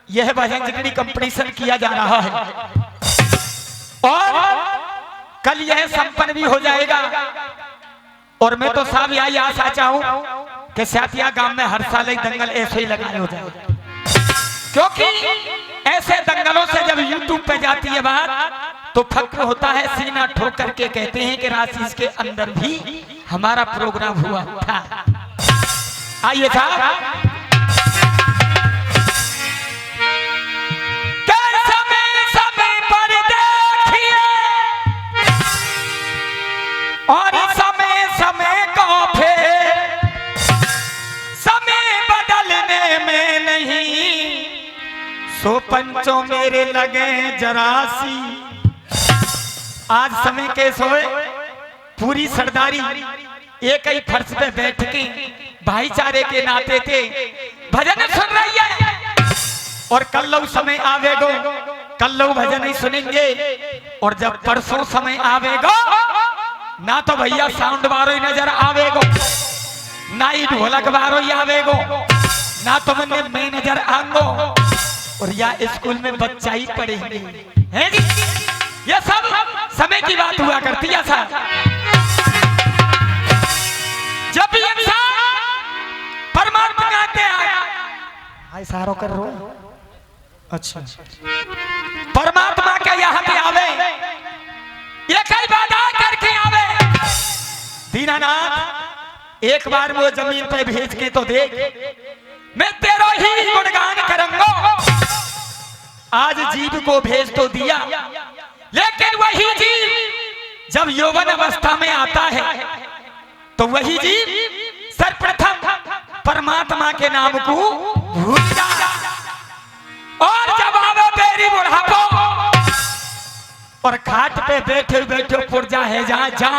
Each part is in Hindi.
यह भजन जिगरी कंपटीशन किया जा रहा है और कल यह संपन्न भी हो जाएगा। और मैं तो साहब यही आशा चाहूं कि साथिया गांव में हर साल एक दंगल ऐसे ही लगाए हो जाए, क्योंकि ऐसे दंगलों से जब यूट्यूब पे जाती है बात तो फक्र होता है। सीना ठोक करके कहते हैं कि राशि के अंदर भी हमारा प्रोग्राम हुआ था। आइए साहब, और समय समय का फेर समय बदलने में नहीं, सो पंचों मेरे लगे जरासी। आज समय के सोए पूरी सरदारी एक ही फर्श पे बैठ के भाईचारे के नाते थे भजन सुन रही है। और कल लोग समय आवेगो, कल लोग भजन ही सुनेंगे। और जब परसों समय आवेगो ना तो भैया साउंड बारो ही नजर आवेगो, ना ही ढोलक बारो ही आवेगो, ना तो मैं नजर आऊंगो, और या स्कूल में बच्चा ही पढ़ेंगे। हैं जी, ये सब समय की बात हुआ करती है साहब। जब भी इंसान परमात्मा आते आया हाय सारो कर रो, अच्छा परमात्मा के यहाँ पे आवे ये कई बात करके आवे। दीनानाथ एक बार वो जमीन पे भेज के तो देख, मैं तेरा ही गुणगान करूंगा। आज जीव को भेज तो दिया, लेकिन वही जीव जब यौवन अवस्था में आता है तो वही जीव सर्वप्रथम परमात्मा के नाम को भूल जाता, और जब आवे तेरी बुढ़ापो और खाट पे बैठे बैठे पुरजा है जा जा,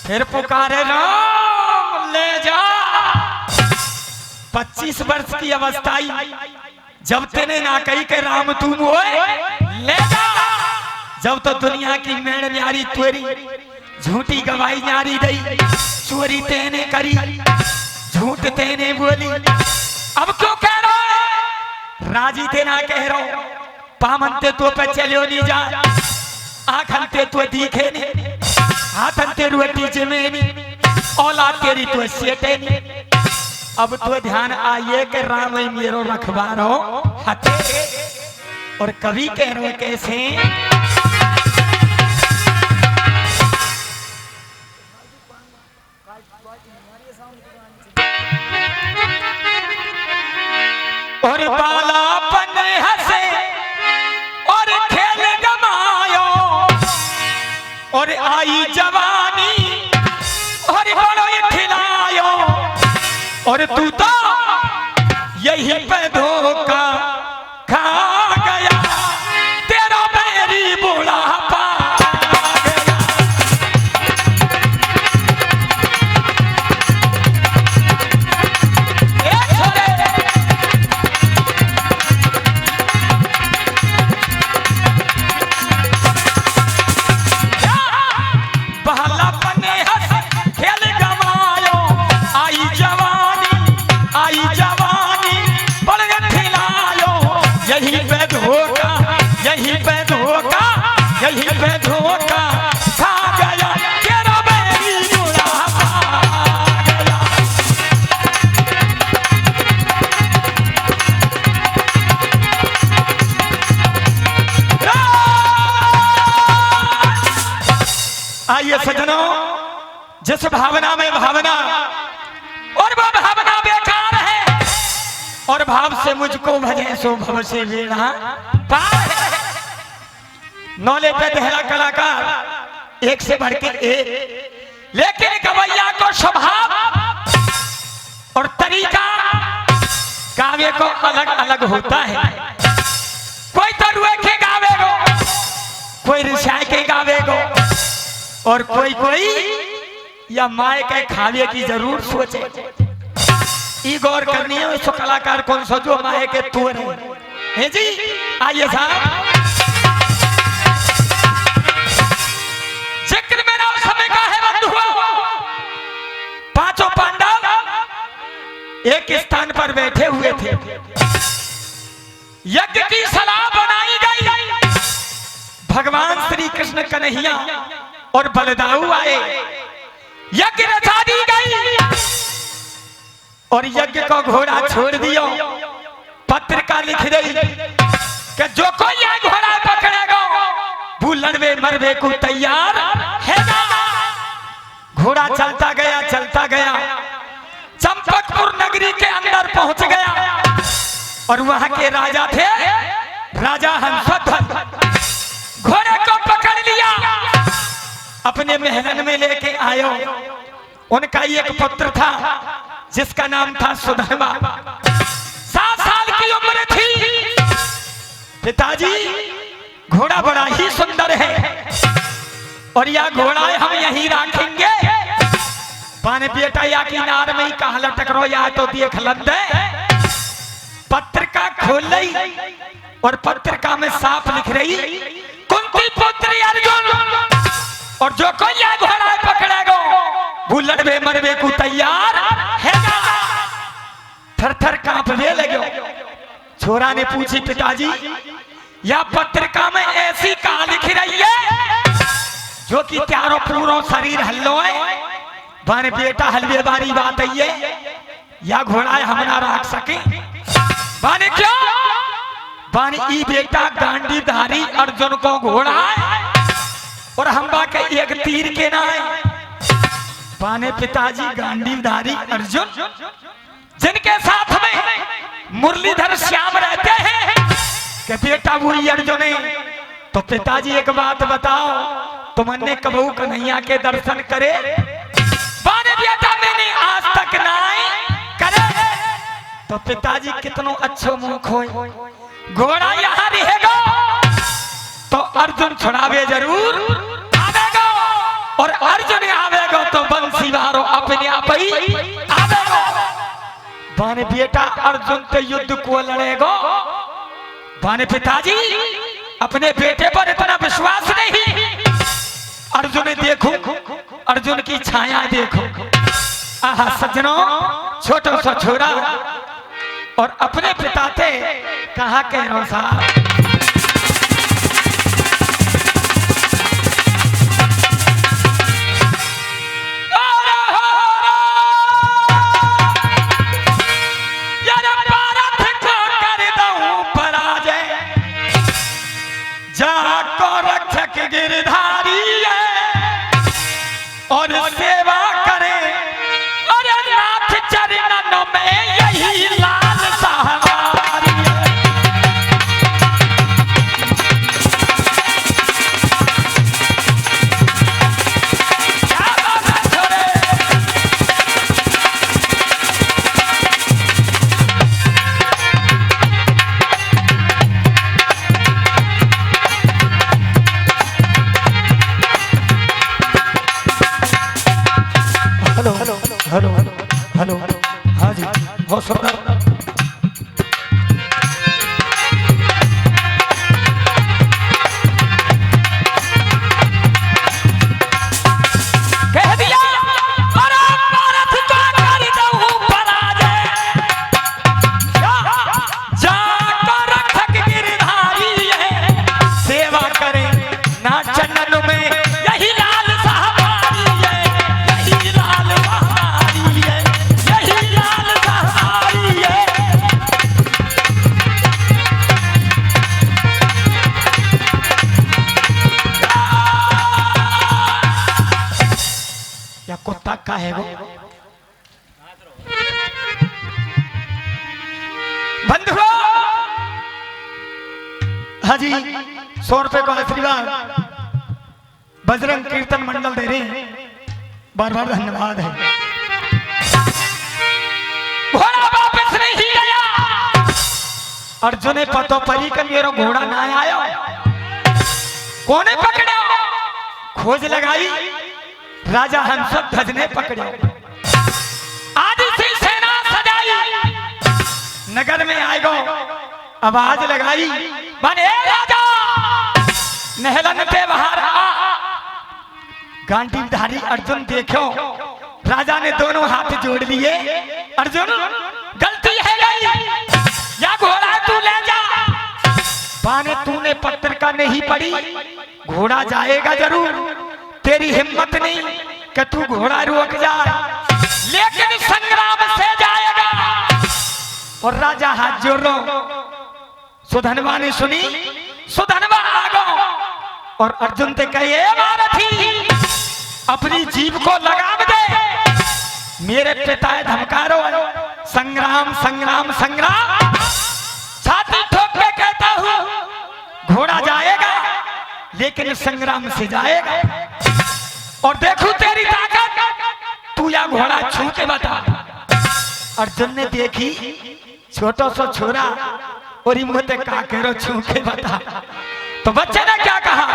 फिर पुकारे राम ले जा। 25 वर्ष की अवस्था जब तेने ना कही के राम तुम होए ले जा, जब तो दुनिया की मेड़ न्यारी तुरी झूठी गवाही न्यारी दई, चोरी तेने करी झूठ तेने बोली। अब क्यों कह रहा है राजी थे ना कह रहा हूं, पामनते तो पे चलियो नहीं जा, आखनते तो दिखे नहीं, हाथनते रुएटी जमेनी, औलाद तेरी तो सेटे नहीं। अब तो ध्यान आइए कि राम मेरो रखवारो हथे। और कवि कह रहे कैसे, और बालापन हंसे और खेल गमायो, और आई जवानी और बड़ो खिलायो, और तू तो यही पे धोखा खा गया, तेरा मेरी बुढ़ापा यही पे धोखा खा गया, तेरा मेरी बुढ़ापा गया। आइए सजनों, जिस भावना में भावना और वह भावना बेकार है, और भाव से मुझको भजे सो भव से वीणा पार है। नौले पे दहरा कलाकार एक से बढ़ के एक, लेकिन गवैया को स्वभाव और तरीका गावे को अलग अलग होता है। कोई तो रुए के गावेगो, कोई रिसाए के गावेगो, और कोई कोई या माए के खावे की जरूर सोचे। ई गौर करनी है उसको कलाकार कौन सा जो माए के तुअर है जी। आइए साहब, जिक्र मेरा उस समय का है बंधुओं। पांचों पांडव एक स्थान पर बैठे हुए थे। यज्ञ की सलाह बनाई गई। भगवान श्री कृष्ण कन्हैया और बलदाऊ आए, यज्ञ रचा दी गई और यज्ञ को घोड़ा छोड़ दियो। पत्रिका लिख रही कि जो कोई ये घोड़ा पकड़ेगा वो लड़वे मरवे को तैयार है। घोड़ा चलता गया चंपकपुर नगरी के अंदर पहुंच गया और वहां के राजा थे राजा हंसध्वज। घोड़े को पकड़ लिया, अपने महलन में लेके आयो। उनका एक पुत्र था जिसका नाम था सुदामा। 7 साल की उम्र थी। पिताजी घोड़ा बड़ा ही सुंदर है और यह घोड़ा हम यहीं रखेंगे। पाने बेटा या किनार में ही कहा लटक या तो देख लंदे। पत्रिका खोल ली और पत्रिका में साफ लिख रही कुंती पुत्री अर्जुन और जो कोई यह घोड़ा पकड़ेगा वो लड़वे मरवे को तैयार है। थर थर कांपने लगे। छोरा ने पूछी पिताजी या पत्रिका में ऐसी कहा लिख रही है जो कि चारों पूरों शरीर हल्लो है। बाने बेटा हलवे बारी बात है या घोड़ा हम ना रख सके। बाने क्यों? बाने ई बेटा गांडीधारी अर्जुन को घोड़ा है और हम बाके एक तीर के ना है। बाने पिताजी गांडीधारी अर्जुन जिनके साथ में मुरलीधर श्याम रहते हैं कि बेटा वही अर्जुन है। तो पिताजी एक बात बताओ, तुमने कबू कन्हैया के दर्शन करे? बाने बेटा मैंने आज तक नहीं करे। तो पिताजी कितनो अच्छो मुंह खोए। घोड़ा यहाँ रहेगा तो अर्जुन छुड़ावे जरूर आवेगा और अर्जुन आवेगा तो बंसी वारो अपने आप ही आवेगा। बाने बेटा अर्जुन तो युद्ध को लड़ेगा। बाने पिताजी अपने बेटे पर इतना विश्वास नहीं। अर्जुन देखो, अर्जुन की छाया देखो। आहा सज्जनों, छोटो सा छोरा और अपने पिता थे कहा कह रहा साहब। जाको रक्षक गिरधारी है और सेवा करे और नाथ चरणों में यही लाल सहारी है। हेलो हेलो हाँ जी बहुत सुंदर। कह दिया अरे भारत का कर दऊं पराजय। जाको रक्षक गिरधारी है सेवा करे ना चरणों में यही लाल सहारी है। यही लाल या कुत्ता का है वो? बंधुओं हाँ जी 100 रुपए का आशीर्वाद बजरंग कीर्तन मंडल दे रहे हैं, बार बार धन्यवाद है। घोड़ा वापस नहीं गया। अर्जुन ने पतो परी का मेरा घोड़ा ना आया। कोने पकड़ा? खोज लगाई, राजा हंसध्वज ने पकड़े। आदि सी सेना सजाई, नगर में आएगो आवाज लगाई बने राजा नहलन पे बाहर आ। गांडीवधारी अर्जुन देखो, राजा ने दोनों हाथ जोड़ लिए। अर्जुन गलती है गई, या घोड़ा तू ले जा। ने पत्रिका नहीं पढ़ी, घोड़ा जाएगा जरूर, तेरी हिम्मत नहीं कि तू घोड़ा रोक जा, लेकिन संग्राम से जाएगा। और राजा हाथ जोड़ लो। सुधनवा ने सुनी, सुधनवा आगो और अर्जुन ते कहे महारथी अपनी जीभ को लगाम दे, मेरे पिता धमकारो, संग्राम संग्राम संग्राम, छाती ठोक के कहता हूं घोड़ा जाएगा लेकिन संग्राम से जाएगा। और देखू तेरी ताकत, तू या घोड़ा छू के बता। अर्जुन ने देखी छोटा सा छोरा और मुझे का करो छू के बता। तो बच्चे ने क्या कहा,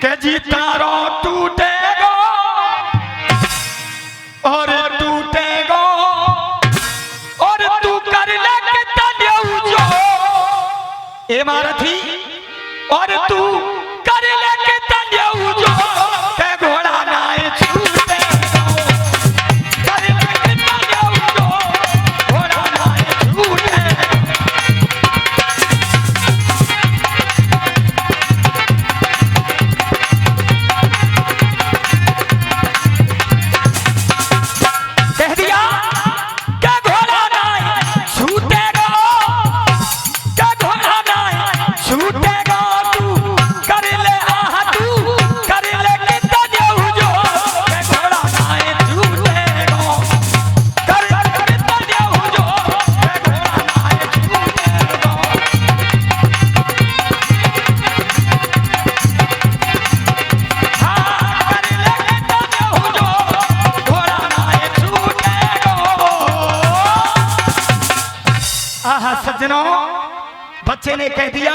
के जी तारो टूटेगा और टूटेगा और तू कर ले कितना जो ए महारथी, और तू कर ले कितना जो के घोड़ा नाए छूटे कर ले कितना जो घोड़ा नाए छूटे। कह दिया क्या घोड़ा नाए छूटेगा, क्या घोड़ा नाए छूटेगा, तू कर ले आहा, तू कर ले कितना जो के घोड़ा नाए छूटेगा, कर ले कितना जो के घोड़ा नाए छूटेगा। हाँ कर ले कितना जो घोड़ा नाए छूटेगा। आहा सज्जनों, बच्चे ने कह दिया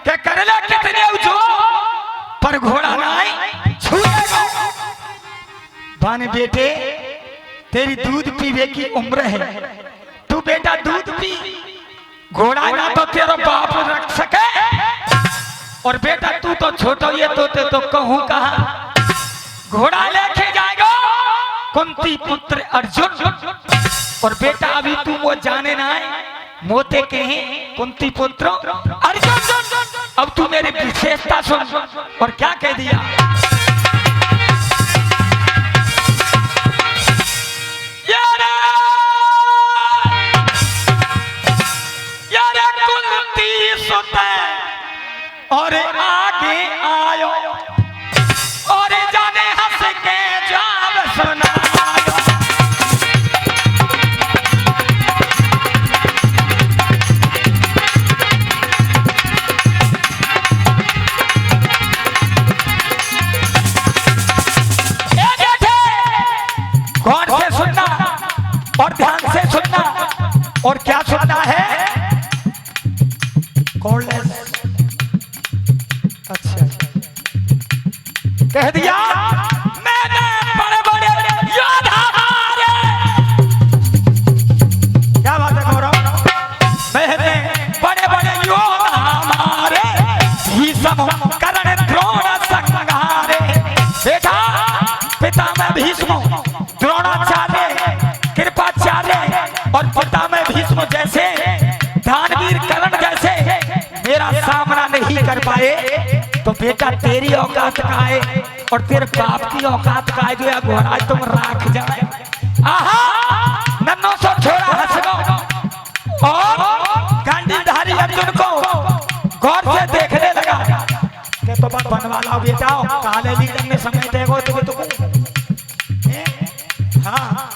कि कर ले कितने जो पर घोड़ा नाए छूटेगा। बाने बेटे तेरी दूध पीने की उम्र है, तू बेटा दूध पी, घोड़ा ना तो तेरा बाप रख सके, और बेटा तू तो छोटा ये तो कहूं कहा, घोड़ा लेके जाएगा कुंती पुत्र अर्जुन। और बेटा अभी तू वो जाने ना है, मोते के हैं कुंती पुत्र अर्जुन। अब तू मेरी विशेषता सुन। और क्या कह दिया, यारे कुंती सुते और आगे आयो और जाने हंस के जाब सुनायो। गौर से सुनना और ध्यान से सुनना। और क्या सुनना है, कॉर्डलेस। अच्छा कह दिया मैंने बड़े बड़े योद्धा मारे। क्या बात है गौरव, मैंने बड़े बड़े योद्धा मारे, भीष्म कर्ण द्रोण संहारे। बेटा पिता में भीष्म द्रोणाचार्य कृपाचार्य और पिता में भीष्म जैसे दानवीर कर्ण जैसे मेरा सामना नहीं कर पाए, तो बेटा तेरी औकात का है और तेरे बाप की औकात का है जो या घोड़ा तुम राख जाए। आहा नन्नो सो छोरा हंस गो और गांडीधारी अर्जुन को गौर से देखने लगा कि तो बात बनवा लाओ बेटा, काले लीडर में समय देगो तुम। हाँ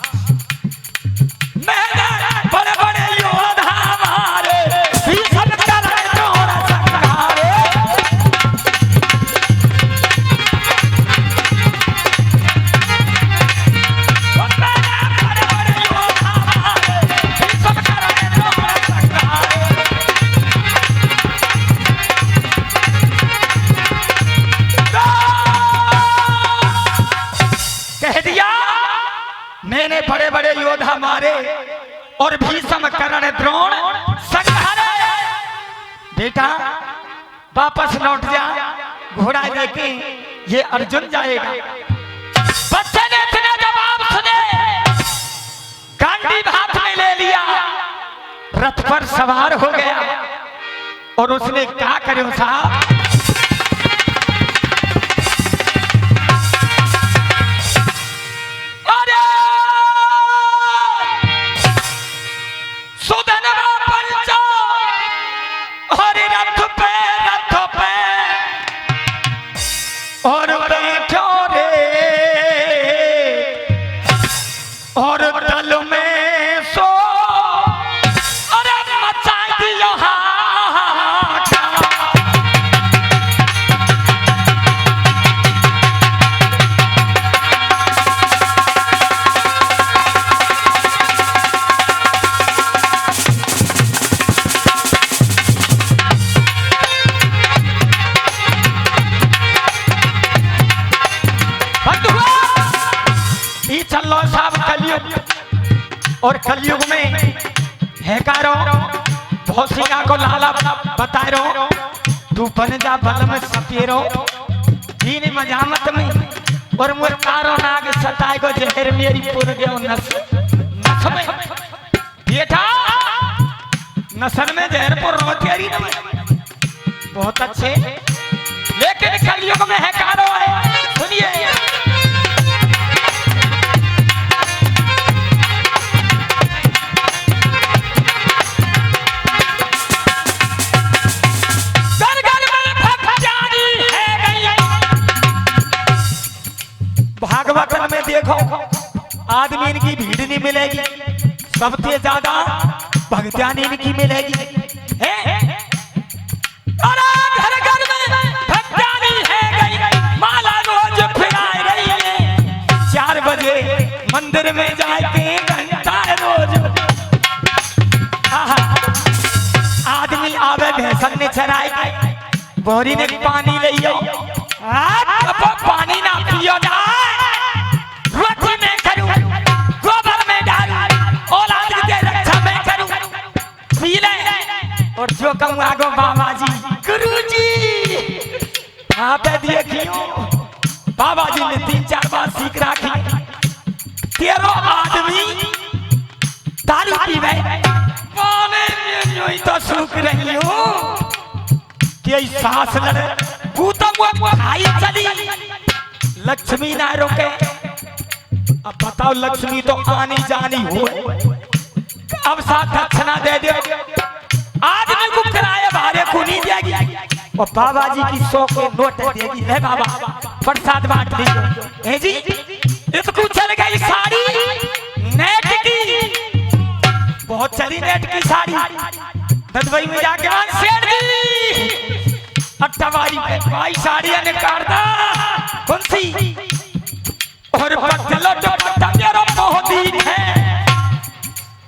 मैंने बड़े बड़े योद्धा मारे, भीष्म कर्ण द्रोण संहारे। मैंने बड़े बड़े योद्धा मारे, भीष्म कर्ण द्रोण संहारे। कह दिया मैंने बड़े बड़े योद्धा मारे और भीष्म कर्ण द्रोण संहारे। बेटा वापस लौट जा, घोड़ा लेके ये अर्जुन जाएगा। बच्चे ने इतने जवाब सुने, गांडी हाथ में ले लिया रथ पर सवार हो गया और उसने क्या करो साहब, अरे सुधनवा पंचा हरि रथ पे और बैठो रे और दल में सो अरे मचा दियो चलो साहब कलयुग। और कलयुग में है कारो बहुत सिंगा को लाला बताए रो तू बन जा बल में सपेरो दीन मजामत में और मोर कारो नाग सताए को जहर मेरी पुर गयो नस नस में बेटा नसन में जहर पुर रो तेरी बहुत अच्छे। लेकिन कलयुग में है कारो है सुनिए भागवतन में देखो आदमी इनकी भीड़ नहीं मिलेगी, सबसे ज्यादा भक्तियान इनकी मिलेगी। अरे घर घर में भक्तियानी है गई माला रोज फिराए रही है 4 बजे मंदिर में जाके घंटा रोज। आदमी आवे भैंसन ने चराई बोरी ने पानी लियो पानी ना पियो ना रोटी में करूं गोबर में डालूं औलाद के रक्षा में करूं पी ले और जो कहूं आगो बाबा जी गुरुजी आप देखियो बाबा जी ने 3-4 बार सीख रखी। 13 आदमी दारू पीवे पानी में यूं तो सूख रही हूं कि सांस लड़े खाई चली लक्ष्मी ना रोके। अब बताओ लक्ष्मी तो आनी जानी हो अब साथ दक्षिणा दे दो आदमी को किराया भाड़े को नहीं देगी और बाबा जी की 100 के नोट देगी। ले बाबा प्रसाद बांट लीजिए। ए जी इसको चल गई साड़ी नेट की बहुत चली नेट की साड़ी ददवई में जाके सेठ दी अट्ठावारी भाई साड़ियां ने काटदा कौन सी और पतलो दुपट्टा मेरा मोहदी है।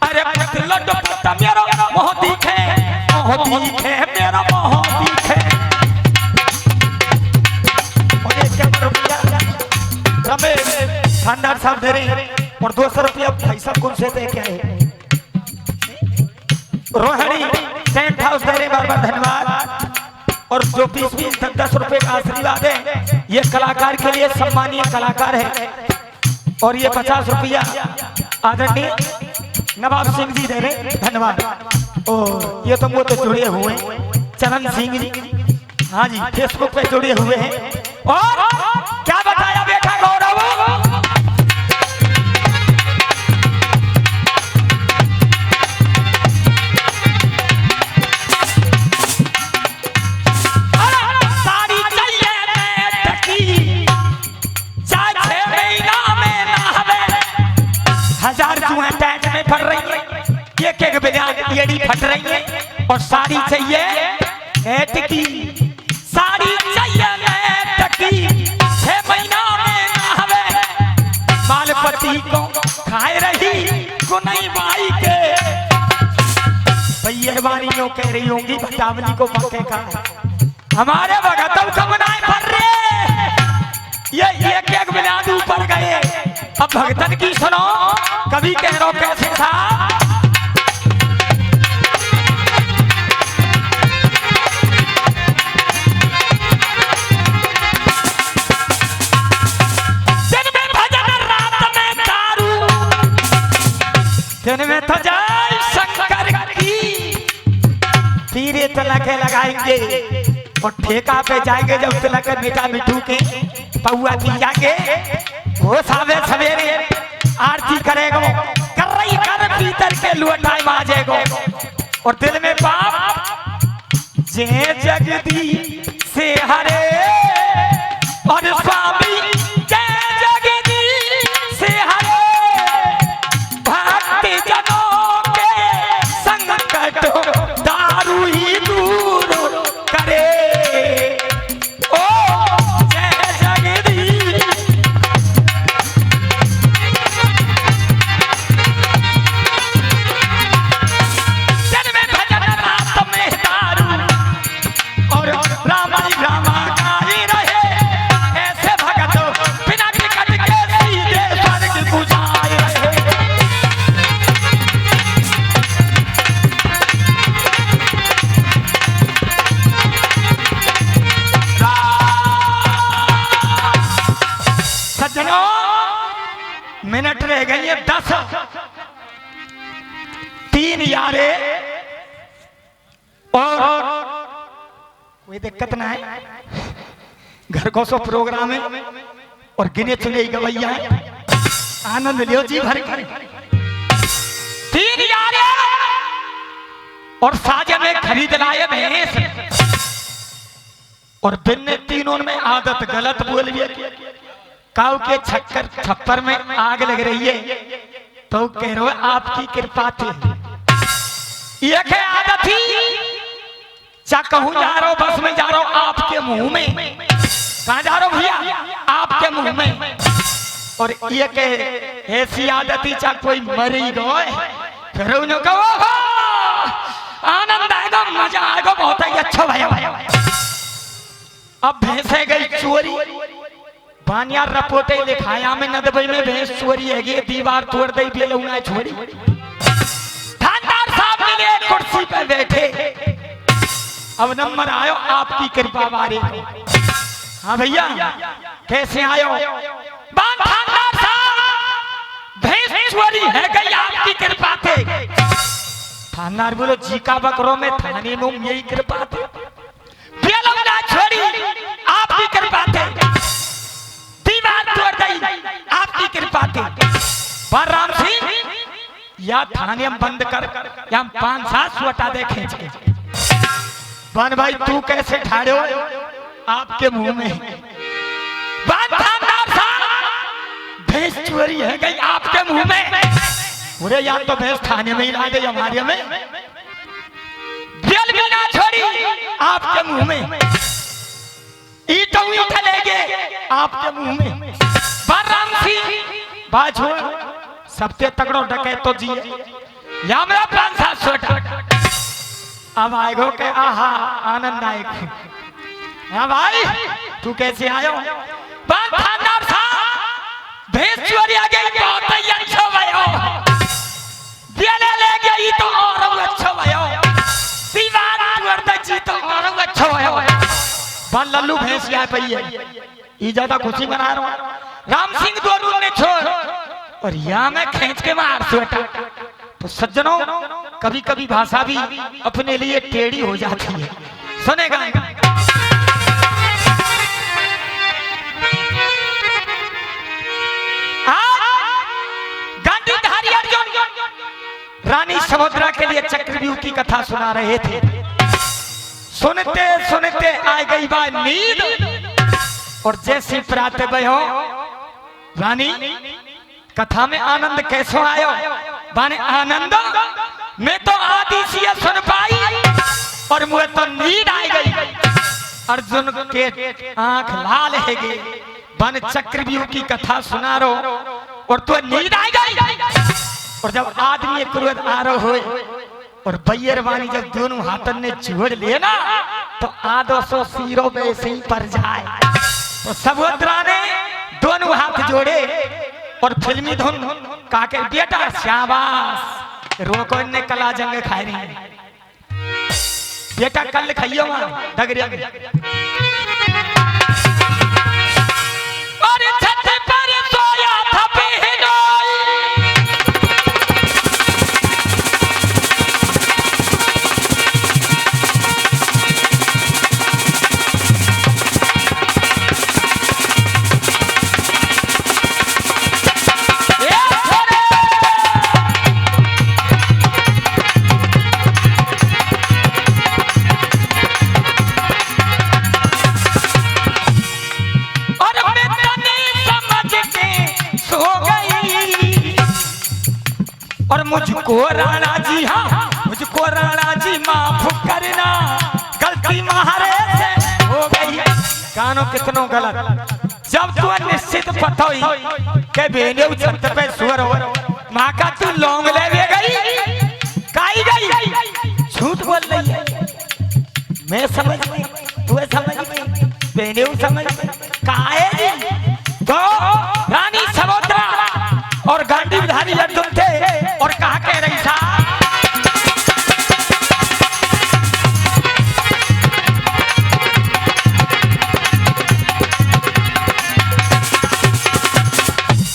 अरे पतलो दुपट्टा मेरा मोहदी है मेरा मोहदी है। और 1 रुपया रमेश खानदार साहब दे रहे और 200 रुपया भाई साहब कौन से दे क्या है रोहिणी टेंट हाउस दे रहे बार-बार धन्यवाद। और जो 20-10 रुपए का आशीर्वाद है ये कलाकार के लिए सम्मानीय कलाकार है। और ये 50 रुपया आदरणीय नवाब सिंह जी दे रहे धन्यवाद। और ये तो मुझे तो जुड़े हुए चरण सिंह जी हाँ जी फेसबुक पे जुड़े हुए हैं। और क्या बताया बेटा गौरव पैंट में फट रही है एक बिना एड़ी फट रही है और साड़ी चाहिए नेट की साड़ी चाहिए नेट की 6 महीना में नहावे मालपति को खाए रही गुनई बाई के भैया वालियों कह रही होंगी भटावली को मक्के का हमारे भगतों को बनाए फट रहे ये एक बिना ऊपर गए। अब भगतन की सुनो कभी कह रहा कैसे था दिन में भजन रात में दारू दिन में तो जय शंकर की सीधे तिलक लगाएंगे और ठेका पे जाएंगे। जब तिलक मीठा मिठू के पौआ दी जाके वो सावे सवेरे आरती करेगो, कर रही कर भीतर के लुटाई बाजेगो और दिल में पाप जे जगदी से हरे और स्वामी जय जगदी से हरे भक्ति जनों के संकट दारू ही दूर करे। ओ जय जगदी जन में भजन रात में दारू और रामा रामा गाई रहे। ऐसे भगत बिना टिकट के सीधे स्वर्ग को जाए रहे। सज्जनों मिनट रह गई है 10, 3 यारे और कोई दिक्कत ना है। घर को सो प्रोग्राम है और गिने चुने गवैया है, आनंद लियो जी भर कर। 3 यारे और साजे में खरीद लाए भैंस और बिन्ने तीनों में आदत गलत बोल लिया। काऊ के छक्कर छप्पर में आग लग रही है तो कह रहे आपकी कृपा थी। ये क्या आदत थी, चा कहूं जा रहा हूं बस में जा रहा हूं आपके मुंह में। कहां जा रहा हूं भैया, आपके मुंह में। और ये के ऐसी आदत ही चा कोई मरी गए फिर उन्हें कहो आनंद आएगा मजा आएगा बहुत ही अच्छा भैया। अब भैंसे गई चोरी, बानिया रपोटे लिखाया में नदबई में भैंस चोरी है, दीवार तोड़ दई बेलौना छोड़ी। थानेदार साहब मिले कुर्सी पे बैठे, अब नंबर आयो आपकी कृपा बारे। हाँ भैया कैसे आयो? थानेदार साहब भैंस चोरी है गई आपकी कृपा थे। थानेदार बोलो जी का बकरो में थाने में यही कृपा थे, बेलौना छोड़ी आपकी कृपा थे, दीवार तोड़ दी आपकी कृपा थी। पर राम सिंह या थाने हम बंद कर या 5-7 स्वटा देखें। बन भाई तू कैसे ठाड़े हो आपके मुंह में? भैंस चोरी है गई आपके मुंह में। पूरे यार तो भैंस थाने में ही ला दे हमारे में, बेल भी ना छोड़ी आपके मुंह में, ईटों लेगे आपके मुंह में। राम सिंह बाजो सबसे तगड़ो डके तो जी या मेरा 5-7 छोटा। अब आएगो के आहा आनंद आएगा। हाँ भाई तू कैसे आयो? थानेदार साहब भैंस चोरी आ गई बहुत ही अच्छा भयो, बेले ले गई तो और अच्छा भयो, दीवार तोड़ दी जी तो और अच्छा भयो। बन लल्लू भैंस क्या पई है, ये ज्यादा खुशी मना रहा हूं। राम सिंह दोनों ने छोड़ और यहाँ में खींच के मार सोटा। तो सज्जनों कभी कभी भाषा भी अपने लिए टेढ़ी हो जाती है। सुनेगा गांधीधारी अर्जुन रानी समुद्रा के लिए चक्रव्यूह की कथा सुना रहे थे। सुनते सुनते आ गई बा नींद और जैसी प्रातः भयो रानी कथा में आनंद कैसे आयो? बाने आनंद मैं तो आदि सी सुन पाई और मुझे तो नींद आ गई। अर्जुन के आंख लाल है गई, बन चक्रव्यूह की कथा सुना रो और तो नींद आ गई। और जब आदमी क्रोध आ रहा हो और बैयर वाणी जब दोनों हाथन ने जोड़ लिए ना तो आधो सो सीरो वैसे ही पर जाए। तो समुद्रा ने दोनों हाथ जोड़े और फिल्मी धुन काके बेटा शाबाश रोको ने कला जंग खाई रही बेटा कल खाइयो वहां डगरिया में। और छत पर सोया था बहनोई मुझको राणा जी, हाँ मुझको राणा जी माफ करना, गलती महारे से हो गई। गानो कितनो गलत, जब तू निश्चित पता हुई के बेने छत पे सुअर हो, माँ का तू लौंग ले गई, काई गई, झूठ बोल रही है। मैं समझ गई, तू समझ गई, बेने समझ काहे तो रानी समुद्रा और गांडीवधारी अर्जुन थे और कहा कह रही था,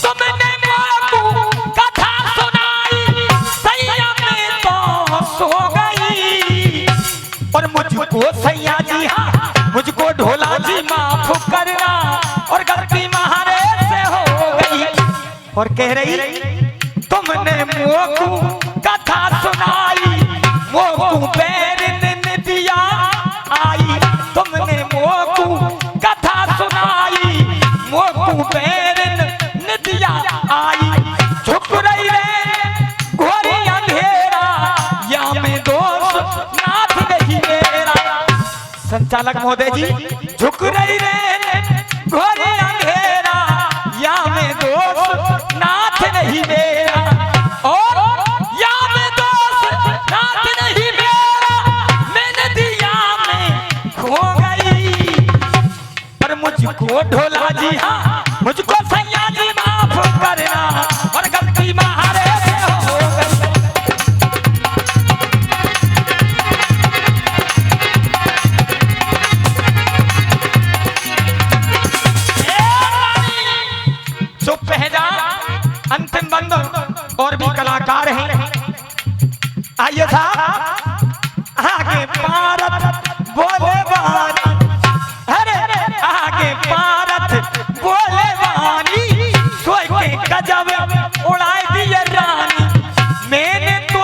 तुमने मेरे कथा सुनाई, सैया में तो सो गई, और मुझको सैया जी, हाँ मुझको ढोला जी माफ करना, और गलती महारे से हो गई। और कह रही तुमने मोकू कथा सुनाई, मोकू पैर ने दिया आई, तुमने मोकू कथा सुनाई, मोकू पैर ने दिया आई, झुक रही रे घोरी अंधेरा, या में दोष नाथ नहीं मेरा। संचालक महोदय जी, झुक रही रे घोरी अंधेरा, या में दोष नाथ नहीं मेरा, और या में दोष नाथ नहीं मेरा, मैंने दिया में खो गई, पर मुझको ढोला जी, हाँ मुझको सैया जी माफ करना, और गलती महारे से हो गई। अंतिम बंद और भी कलाकार हैं, आइए था आगे भारत बोले वानी, अरे आगे भारत बोले वानी, सोए के गजब उड़ाए दिए रानी, मैंने तो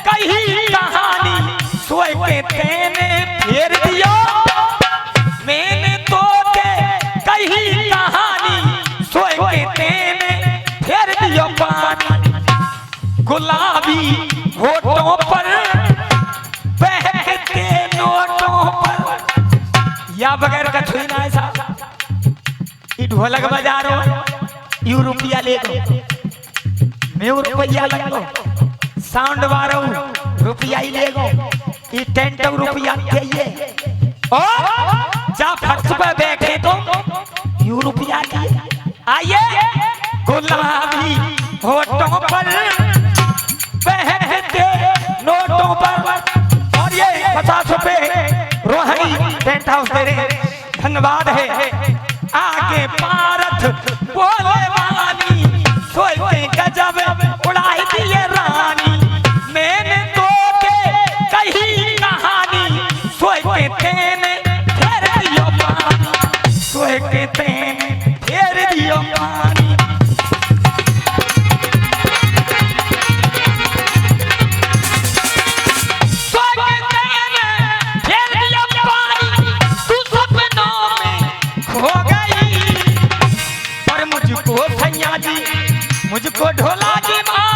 कही कहानी, सोए के तेने फेर दिया, मैंने तो कही कहानी, सोए के तेने फेर दिया पानी, गुलाबी होठों पर बहते नोटों पर, या बगैर का छुई ना ऐसा, ये ढोलक बजा रहा यू रुपया ले लो, मैं रुपया ले लो, साउंड बारो रुपया ही ले लो, ये टेंट रुपया चाहिए, और जा फर्श पे बैठे तो यू रुपया लिए। आइए गुलाबी होठों पर बहते नोटों पर, और ये 50 रुपए रोहनी टेंट हाउस दे रहे, धन्यवाद है। आगे भारत बोले वानी, सोए के गजब उड़ाई दिए रानी, मैंने तो कही कहानी, सोए के तेने फेर दियो पानी, सोए के तेने फेर दियो पानी। मुझको ढोला जी माँ